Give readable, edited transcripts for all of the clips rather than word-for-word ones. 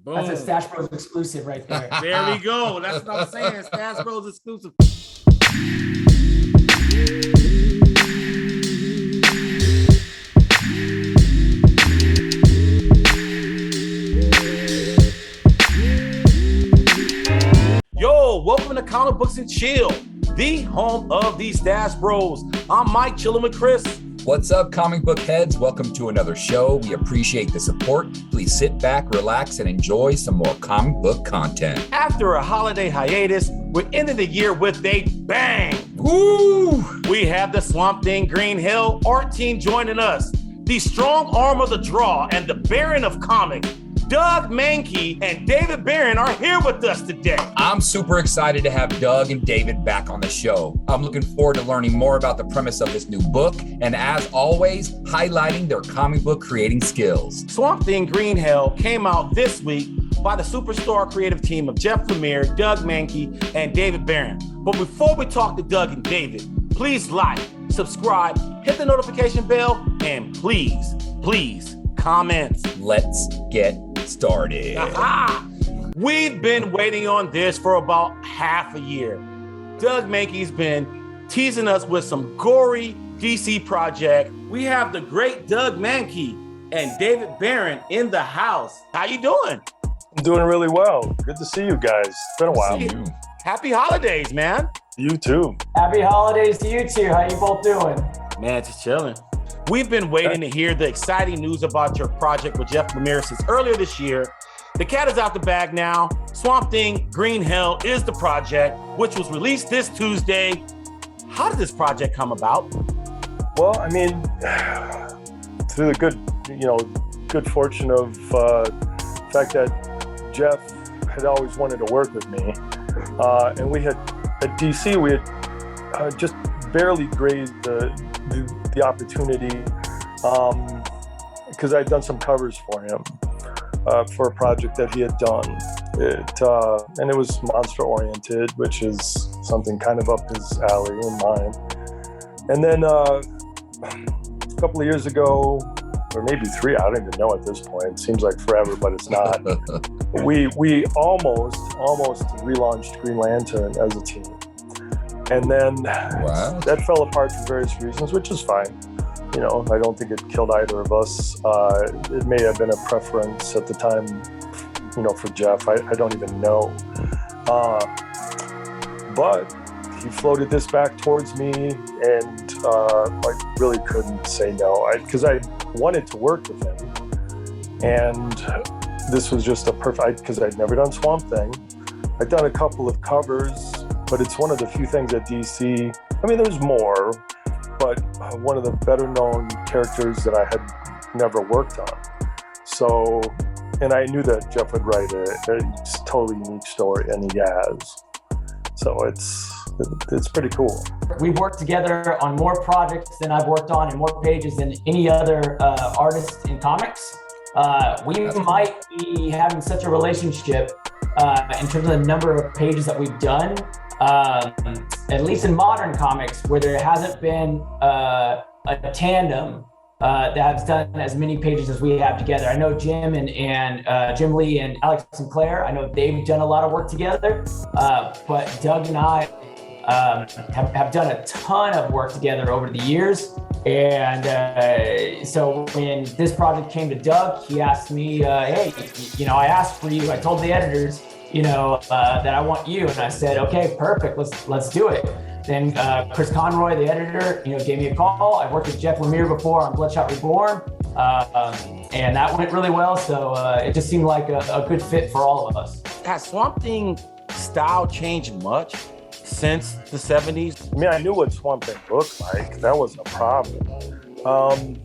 Boom. That's a Stash Bros exclusive right there. There we go. That's what I'm saying. Stash Bros exclusive. Yo, welcome to Comic Books and Chill, the home of these Stash Bros. I'm Mike, chilling with Chris. What's up, comic book heads? Welcome to another show. We appreciate the support. Please sit back, relax, and enjoy some more comic book content. After a holiday hiatus, we're ending the year with a bang. Woo! We have the Swamp Thing Green Hill art team joining us. The strong arm of the draw and the Baron of comics, Doug Mahnke and David Basron are here with us today. I'm super excited to have Doug and David back on the show. I'm looking forward to learning more about the premise of this new book, and as always, highlighting their comic book creating skills. Swamp Thing Green Hill came out this week by the superstar creative team of Jeff Lemire, Doug Mahnke, and David Basron. But before we talk to Doug and David, please like, subscribe, hit the notification bell, and please comment. Let's get started. We've been waiting on this for about half a year. Doug Mahnke's been teasing us with some gory DC project. We have the great Doug Mahnke and David Basron in the house. How you doing? I'm doing really well. Good to see you guys. It's been a while. Happy holidays, man. You too. Happy holidays to you two. How you both doing? Man, just chilling. We've been waiting to hear the exciting news about your project with Jeff Lemire since earlier this year. The cat is out the bag now. Swamp Thing Green Hill is the project, which was released this Tuesday. How did this project come about? Well, I mean, through the good fortune of the fact that Jeff had always wanted to work with me. And we had, at DC, we had just barely grazed the opportunity because I'd done some covers for him for a project that he had done. And it was monster oriented, which is something kind of up his alley and mine. And then a couple of years ago, or maybe 3, I don't even know at this point. It seems like forever, but it's not. we almost relaunched Green Lantern as a team. And then that fell apart for various reasons, which is fine. You know, I don't think it killed either of us. It may have been a preference at the time, you know, for Jeff. I don't even know. But he floated this back towards me, and I really couldn't say no. Because I wanted to work with him. And this was just a perfect, because I'd never done Swamp Thing. I'd done a couple of covers, but it's one of the few things at DC. I mean, there's more, but one of the better known characters that I had never worked on. So, and I knew that Jeff would write a totally unique story, and he has. So it's pretty cool. We've worked together on more projects than I've worked on and more pages than any other artist in comics. We might be having such a relationship in terms of the number of pages that we've done, at least in modern comics, where there hasn't been a tandem that has done as many pages as we have together. I know Jim and Jim Lee and Alex Sinclair, I know they've done a lot of work together, but Doug and I have done a ton of work together over the years. And so when this project came to Doug, he asked me, hey, you know, I asked for you. I told the editors, you know, that I want you. And I said, okay, perfect. Let's do it. Then Chris Conroy, the editor, you know, gave me a call. I've worked with Jeff Lemire before on Bloodshot Reborn. And that went really well. So it just seemed like a good fit for all of us. Has Swamp Thing style changed much since the 70s? I mean, I knew what Swamp Thing looked like. That wasn't a problem.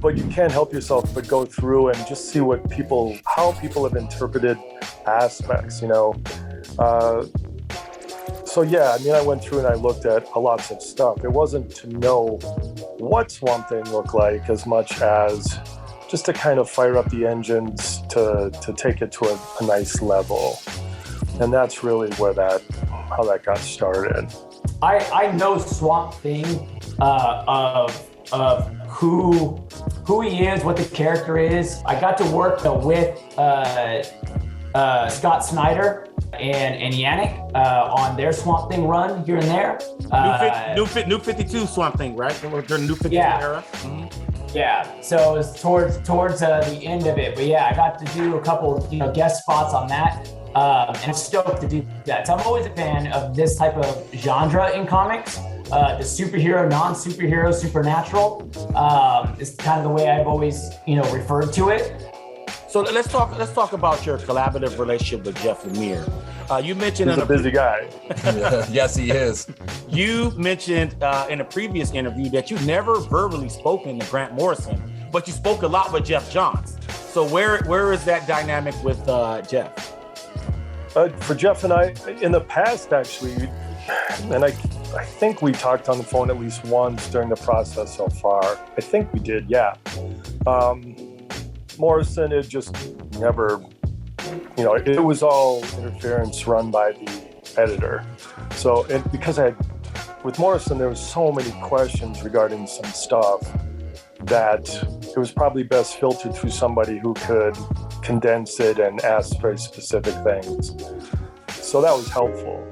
But you can't help yourself but go through and just see how people have interpreted aspects, you know. So yeah, I mean, I went through and I looked at lots of stuff. It wasn't to know what Swamp Thing looked like as much as just to kind of fire up the engines to take it to a nice level. And that's really how that got started. I know Swamp Thing of who he is, what the character is. I got to work with Scott Snyder and Yannick on their Swamp Thing run here and there. New 52 Swamp Thing, right? During the New 52 era. Mm-hmm. Yeah, so it was towards the end of it, but yeah, I got to do a couple, guest spots on that, and I'm stoked to do that. So I'm always a fan of this type of genre in comics. The superhero, non-superhero, supernatural is kind of the way I've always, referred to it. So let's talk about your collaborative relationship with Jeff Lemire. You mentioned he's a busy guy. Yes, he is. You mentioned in a previous interview that you never verbally spoken to Grant Morrison, but you spoke a lot with Jeff Johns. So where is that dynamic with Jeff? For Jeff and I, in the past, actually, and I think we talked on the phone at least once during the process so far. I think we did, yeah. Morrison, it just never, it was all interference run by the editor. So, and because with Morrison, there was so many questions regarding some stuff that it was probably best filtered through somebody who could condense it and ask very specific things. So that was helpful.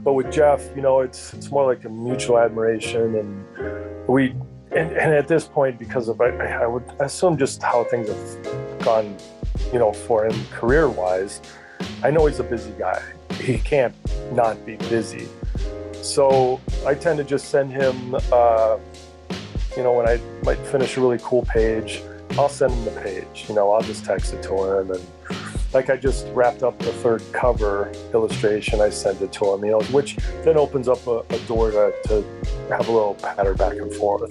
But with Jeff, it's more like a mutual admiration, and at this point, because of I would assume just how things have gone, for him career-wise, I know he's a busy guy. He can't not be busy. So I tend to just send him, when I might finish a really cool page, I'll send him the page. I'll just text it to him, and like I just wrapped up the third cover illustration, I sent it to him, which then opens up a door to have a little patter back and forth.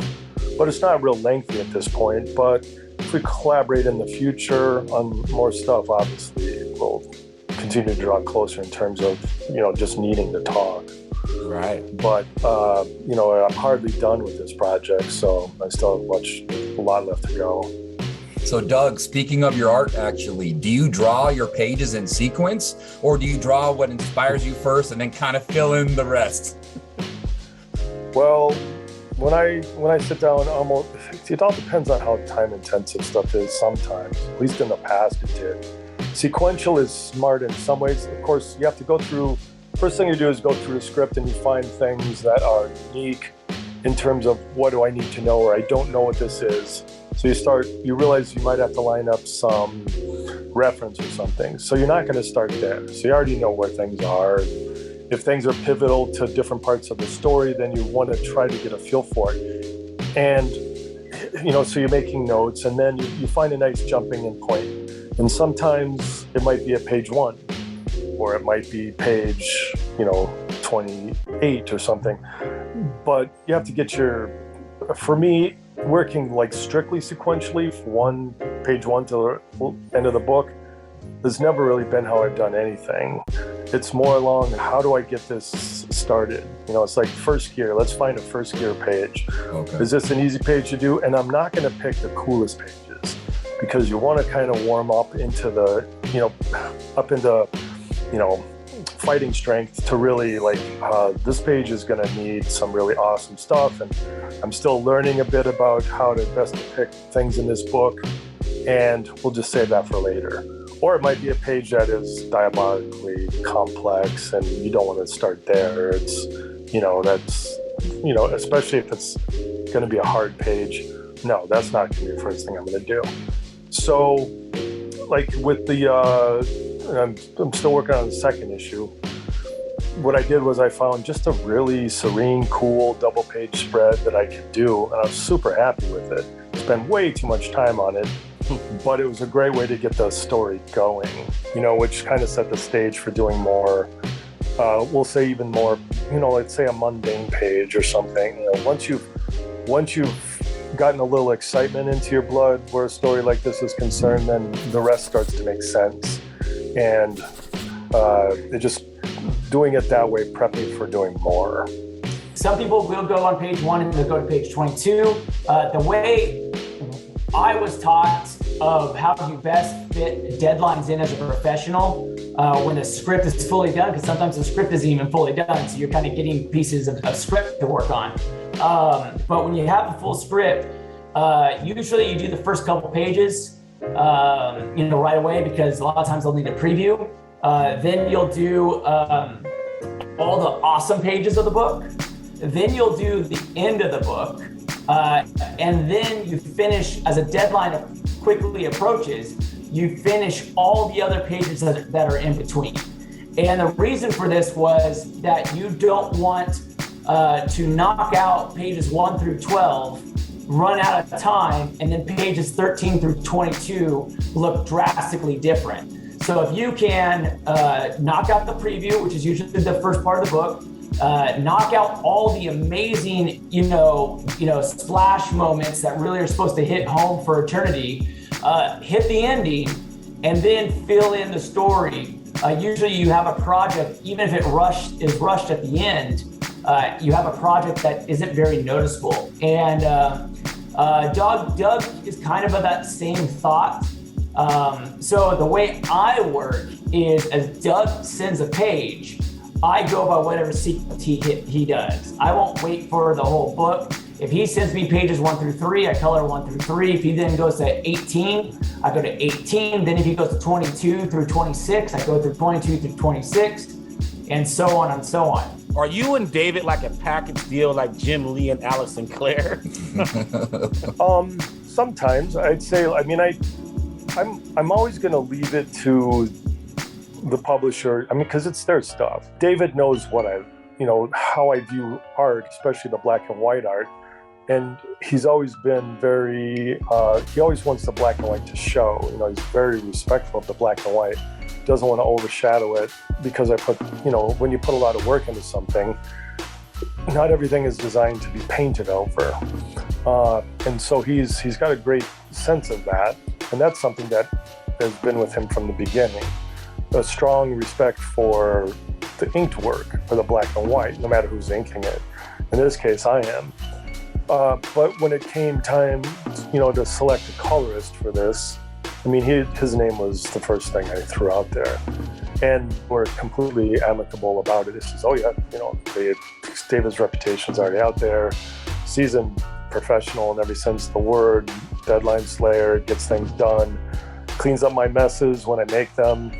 But it's not real lengthy at this point. But if we collaborate in the future on more stuff, obviously we'll continue to draw closer in terms of, just needing to talk. Right. But, I'm hardly done with this project, so I still have a lot left to go. So Doug, speaking of your art, actually, do you draw your pages in sequence, or do you draw what inspires you first and then kind of fill in the rest? Well, when I sit down, it all depends on how time-intensive stuff is sometimes. At least in the past it did. Sequential is smart in some ways. Of course, you have to go through, first thing you do is go through the script and you find things that are unique in terms of what do I need to know, or I don't know what this is. So you realize you might have to line up some reference or something. So you're not going to start there. So you already know where things are. If things are pivotal to different parts of the story, then you want to try to get a feel for it. And, so you're making notes, and then you find a nice jumping in point. And sometimes it might be at page 1, or it might be page, 28 or something. But you have to get for me, working like strictly sequentially from page 1 to the end of the book has never really been how I've done anything. It's more along, how do I get this started? It's like first gear. Let's find a first gear page. Okay. Is this an easy page to do? And I'm not going to pick the coolest pages, because you want to kind of warm up into fighting strength to really this page is going to need some really awesome stuff. And I'm still learning a bit about how to best depict things in this book, and we'll just save that for later. Or it might be a page that is diabolically complex and you don't want to start there. It's, especially if it's going to be a hard page. No, that's not going to be the first thing I'm going to do. So like with I'm still working on the second issue. What I did was I found just a really serene, cool double page spread that I could do, and I was super happy with it. Spent way too much time on it, but it was a great way to get the story going, which kind of set the stage for doing more, we'll say even more, let's say a mundane page or something. Once you've gotten a little excitement into your blood where a story like this is concerned, then the rest starts to make sense. And it just doing it that way, prepping for doing more. Some people will go on page 1 and they'll go to page 22. The way I was taught of how you best fit deadlines in as a professional when the script is fully done, because sometimes the script isn't even fully done, so you're kind of getting pieces of script to work on. But when you have a full script, usually you do the first couple pages, right away, because a lot of times they'll need a preview. Then you'll do all the awesome pages of the book. Then you'll do the end of the book. And then you finish, as a deadline quickly approaches, you finish all the other pages that are in between. And the reason for this was that you don't want to knock out pages 1 through 12, run out of time, and then pages 13 through 22 look drastically different. So if you can knock out the preview, which is usually the first part of the book, knock out all the amazing, splash moments that really are supposed to hit home for eternity, hit the ending, and then fill in the story. Usually you have a project, even if it is rushed at the end, you have a project that isn't very noticeable. And Doug is kind of that same thought. So the way I work is, as Doug sends a page, I go by whatever sequence he does. I won't wait for the whole book. If he sends me pages 1 through 3, I color 1 through 3. If he then goes to 18, I go to 18. Then if he goes to 22 through 26, I go through 22 through 26, and so on and so on. Are you and David like a package deal, like Jim Lee and Alex Sinclair? Sometimes I'd say, I'm always going to leave it to the publisher. Because it's their stuff. David knows how I view art, especially the black and white art. And he's always been he always wants the black and white to show. He's very respectful of the black and white. Doesn't want to overshadow it, because when you put a lot of work into something, not everything is designed to be painted over. And so he's got a great sense of that. And that's something that has been with him from the beginning. A strong respect for the inked work, for the black and white, no matter who's inking it. In this case, I am. But when it came time, to select a colorist for this, his name was the first thing I threw out there. And we're completely amicable about it. He says, oh yeah, David's reputation's already out there, seasoned professional in every sense of the word, deadline slayer, gets things done, cleans up my messes when I make them,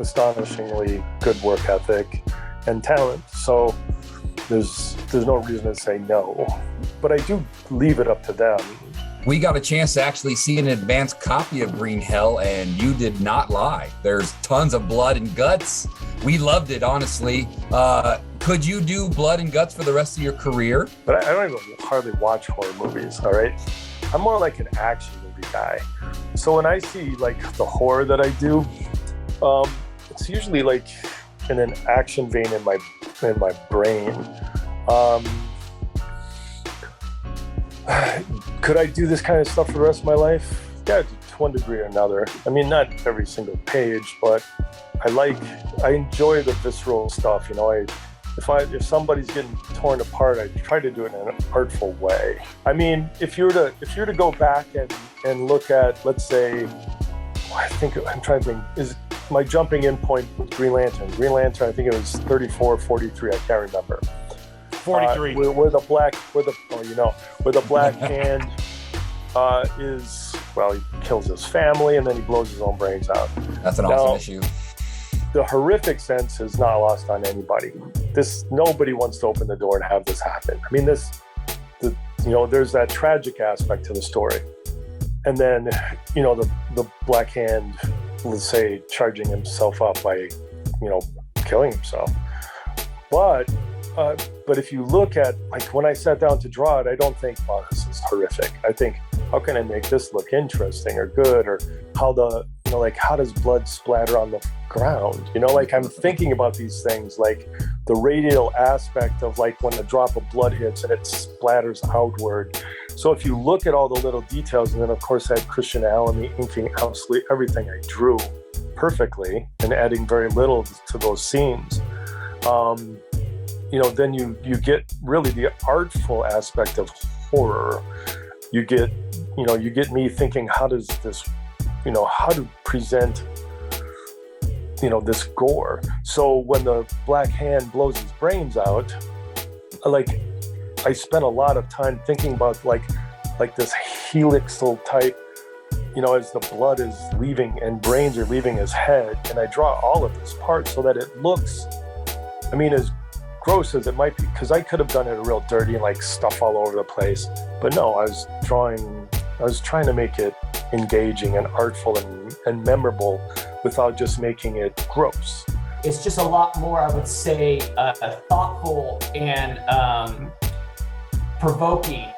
astonishingly good work ethic and talent. So there's no reason to say no, but I do leave it up to them. We got a chance to actually see an advanced copy of Green Hell, and you did not lie. There's tons of blood and guts. We loved it, honestly. Could you do blood and guts for the rest of your career? But I don't even hardly watch horror movies, all right? I'm more like an action movie guy. So when I see like the horror that I do, it's usually like in an action vein in my brain. Could I do this kind of stuff for the rest of my life? Yeah, to one degree or another. Not every single page, but I enjoy the visceral stuff. If somebody's getting torn apart, I try to do it in an artful way. If you were to go back and look at, let's say, I'm trying to think, is my jumping in point with Green Lantern. Green Lantern, I think it was 34, 43, I can't remember. 43. Where the Black Hand is, he kills his family and then he blows his own brains out. That's an awesome issue. The horrific sense is not lost on anybody. Nobody wants to open the door and have this happen. There's that tragic aspect to the story. And then, the Black Hand, let's say, charging himself up by, killing himself. But if you look at, when I sat down to draw it, I don't think, oh, this is horrific. I think, how can I make this look interesting or good? Or how how does blood splatter on the ground? I'm thinking about these things, like the radial aspect of when a drop of blood hits and it splatters outward. So if you look at all the little details, and then of course I had Christian Alamy inking absolutely everything I drew perfectly and adding very little to those scenes. Then you get really the artful aspect of horror. You get me thinking, how does this, how to present, this gore. So when the Black Hand blows his brains out, I spent a lot of time thinking about like this helixal type as the blood is leaving and brains are leaving his head, and I draw all of his parts so that it looks, as gross as it might be, because I could have done it real dirty and like stuff all over the place. But no, I was trying to make it engaging and artful and memorable without just making it gross. It's just a lot more, I would say, thoughtful and provoking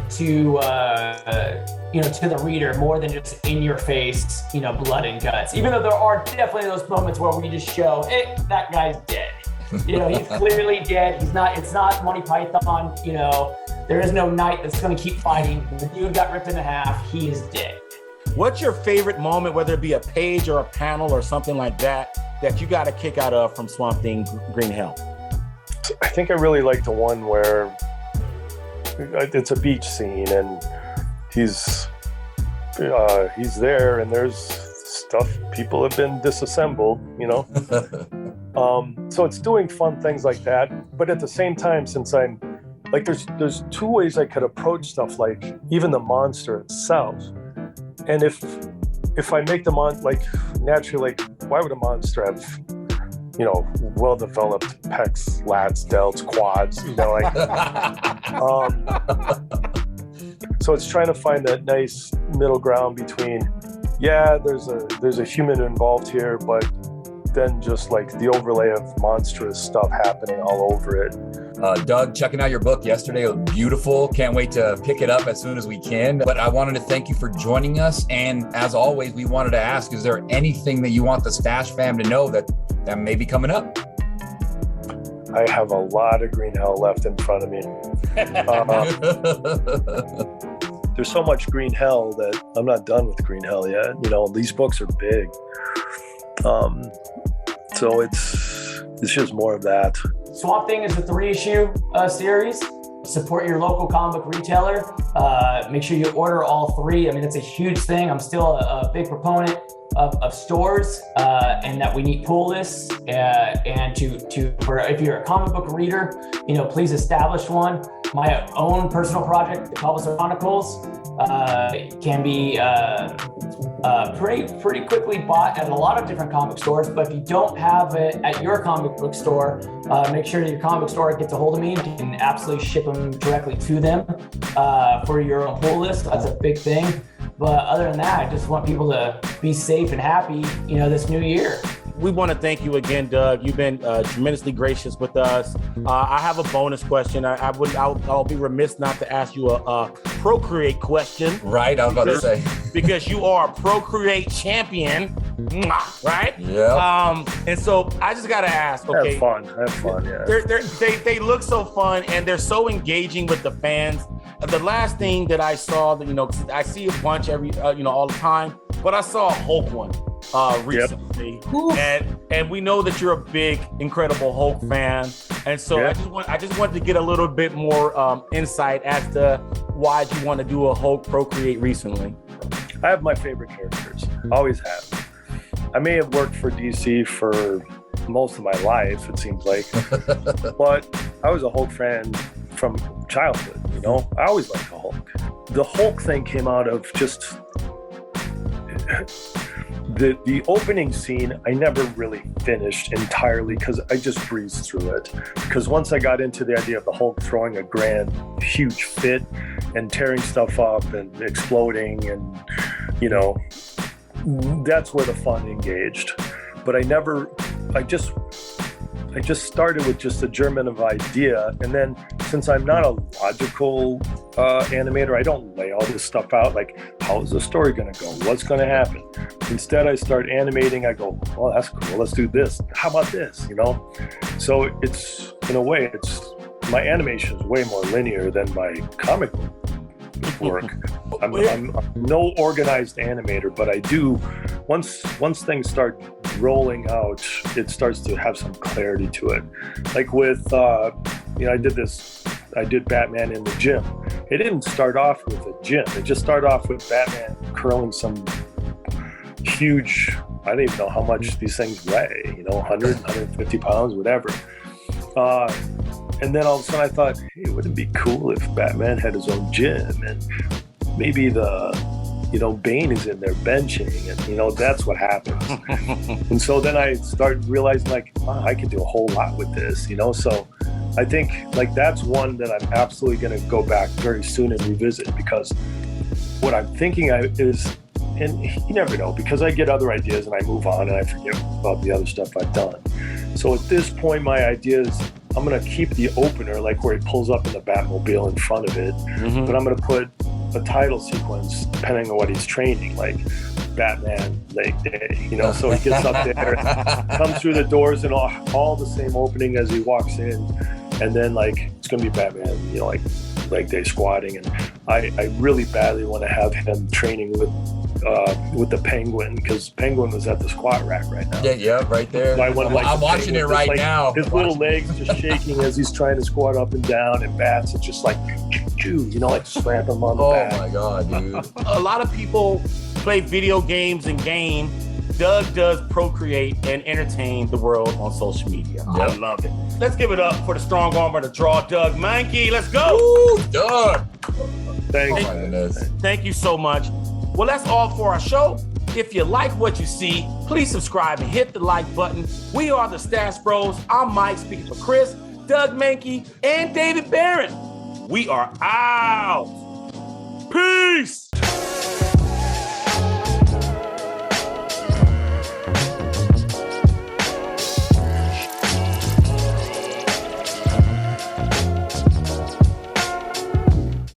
to the reader, more than just in your face, blood and guts. Even though there are definitely those moments where we just show, hey, that guy's dead. He's clearly dead. It's not Monty Python. There is no knight that's going to keep fighting. The dude got ripped in half. He is dead. What's your favorite moment, whether it be a page or a panel or something like that you got a kick out of from Swamp Thing Green Hell? I think I really like the one where it's a beach scene and he's there and there's stuff, people have been disassembled, so it's doing fun things like that. But at the same time, since I'm like, there's two ways I could approach stuff, like even the monster itself. And if I make them like naturally, like, why would a monster have, well-developed pecs, lats, delts, quads, so it's trying to find that nice middle ground between, there's a human involved here, but then just like the overlay of monstrous stuff happening all over it. Doug, checking out your book yesterday, it was beautiful. Can't wait to pick it up as soon as we can. But I wanted to thank you for joining us. And as always, we wanted to ask, is there anything that you want the Stash fam to know that may be coming up? I have a lot of Green Hell left in front of me. There's so much Green Hell that I'm not done with Green Hell yet. These books are big. So it's just more of that. Swamp Thing is a 3-issue series. Support your local comic book retailer. Make sure you order all 3. It's a huge thing. I'm still a big proponent of stores and that we need pull lists. And for if you're a comic book reader, please establish one. My own personal project, the Publisher Chronicles, can be pretty quickly bought at a lot of different comic stores. But if you don't have it at your comic book store, make sure that your comic book store gets a hold of me and can absolutely ship them directly to them for your own pull list. That's a big thing. But other than that, I just want people to be safe and happy, this new year. We want to thank you again, Doug. You've been tremendously gracious with us. I have a bonus question. I'll be remiss not to ask you a Procreate question. Right, I was about to say. Because you are a Procreate champion, right? Yeah. And so I just got to ask, okay. Have fun, yeah. They look so fun and they're so engaging with the fans. The last thing that I saw, I see a bunch all the time, but I saw a Hulk one recently. Yep. And we know that you're a big, Incredible Hulk fan. And so I just wanted to get a little bit more insight as to why you want to do a Hulk Procreate recently. I have my favorite characters, always have. I may have worked for DC for most of my life, it seems like, but I was a Hulk fan from childhood, I always liked the Hulk. The Hulk thing came out of just the opening scene. I never really finished entirely because I just breezed through it. Because once I got into the idea of the Hulk throwing a grand, huge fit and tearing stuff up and exploding and, that's where the fun engaged. But I just started with just a germ of idea. And then since I'm not a logical animator, I don't lay all this stuff out. Like, how is the story going to go? What's going to happen? Instead, I start animating. I go, oh, that's cool. Let's do this. How about this? So it's, in a way, my animation is way more linear than my comic book work. I'm no organized animator, but I do, once things start rolling out, it starts to have some clarity to it. Like with, I did Batman in the gym. It didn't start off with a gym. It just started off with Batman curling some huge, I don't even know how much these things weigh, 100, 150 pounds, whatever. And then all of a sudden I thought, hey, wouldn't it be cool if Batman had his own gym and maybe the Bane is in there benching, and that's what happens. And so then I started realizing, like, wow, I could do a whole lot with this, so I think, like, that's one that I'm absolutely going to go back very soon and revisit, because what I'm thinking is, and you never know, because I get other ideas and I move on and I forget about the other stuff I've done. So at this point, my idea is I'm going to keep the opener, like where he pulls up in the Batmobile in front of it, but I'm going to put a title sequence depending on what he's training, like Batman Leg Day, so he gets up there, comes through the doors, and all the same opening as he walks in, and then, like, it's going to be Batman, like Leg Day squatting, and I really badly want to have him training with the Penguin, because Penguin was at the squat rack right now. Yeah, right there. So I'm watching it right now. His little legs just shaking as he's trying to squat up and down, and Bats is just like, like slap him on the back. Oh my God, dude. A lot of people play video games and game. Doug does procreate and entertain the world on social media. Yep. I love it. Let's give it up for the strong arm of the draw, Doug Mahnke. Let's go. Woo, Doug. Thanks. Thank you so much. Well, that's all for our show. If you like what you see, please subscribe and hit the like button. We are the Stash Bros. I'm Mike, speaking for Chris, Doug Mahnke, and David Barron. We are out. Peace.